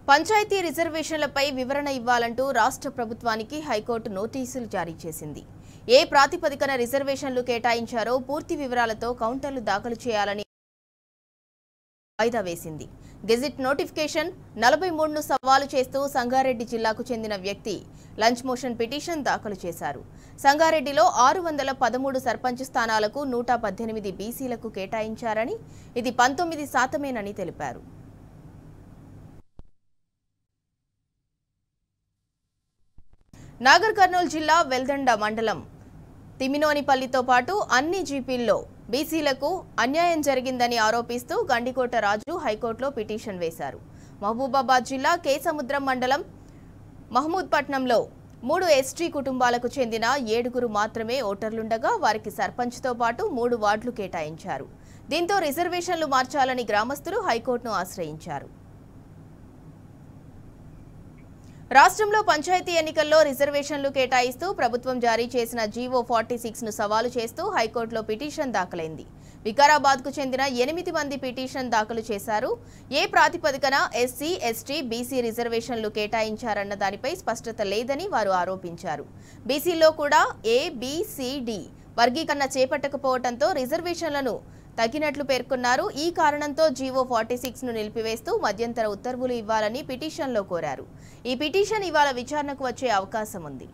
పంచాయతీ రిజర్వేషన్లపై వివరణ ఇవ్వాలంటూ రాష్ట్ర ప్రభుత్వానికి హైకోర్టు నోటీసులు జారీ చేసింది. ఏ ప్రాతిపదికన రిజర్వేషన్లు కేటాయించారో పూర్తి వివరాలతో కౌంటర్లు దాఖలు చేయాలని వాయిదా వేసింది. గెజిట్ నోటిఫికేషన్ 43ను సవాలు చేస్తూ సంగారెడ్డి జిల్లాకు చెందిన వ్యక్తి లంచ్ మోషన్ పిటిషన్ దాఖలు చేశారు. సంగారెడ్డిలో 613 సర్పంచ్ స్థానాలకు 118 బీసీలకు కేటాయించారని, ఇది 19% తెలిపారు. నాగర్ కర్నూల్ జిల్లా వెల్దండ మండలం తిమినోనిపల్లితో పాటు అన్ని జీపీల్లో బీసీలకు అన్యాయం జరిగిందని ఆరోపిస్తూ గండికోట రాజు హైకోర్టులో పిటిషన్ వేశారు. మహబూబాబాద్ జిల్లా కేసముద్రం మండలం మహమూద్పట్నంలో 3 ఎస్టీ కుటుంబాలకు చెందిన 7 మాత్రమే ఓటర్లుండగా వారికి సర్పంచ్తో పాటు 3 వార్డులు కేటాయించారు. దీంతో రిజర్వేషన్లు మార్చాలని గ్రామస్తులు హైకోర్టును ఆశ్రయించారు. రాష్ట్రంలో పంచాయతీ ఎన్నికల్లో రిజర్వేషన్లు కేటాయిస్తూ ప్రభుత్వం జారీ చేసిన జీవో 46ను సవాలు చేస్తూ హైకోర్టులో పిటిషన్ దాఖలైంది. వికారాబాద్కు చెందిన 8 మంది పిటిషన్ దాఖలు చేశారు. ఏ ప్రాతిపదికన ఎస్సీ, ఎస్టీ, బీసీ రిజర్వేషన్లు కేటాయించారన్న దానిపై స్పష్టత లేదని వారు ఆరోపించారు. బీసీలో కూడా ఏ, బి, సి, డి వర్గీకరణ చేపట్టకపోవడంతో రిజర్వేషన్లను తగ్గినట్లు పేర్కొన్నారు. ఈ కారణంతో జీవో 46ను నిలిపివేస్తూ మధ్యంతర ఉత్తర్వులు ఇవ్వాలని పిటిషన్లో కోరారు. ఈ పిటిషన్ ఇవాళ విచారణకు వచ్చే అవకాశం ఉంది.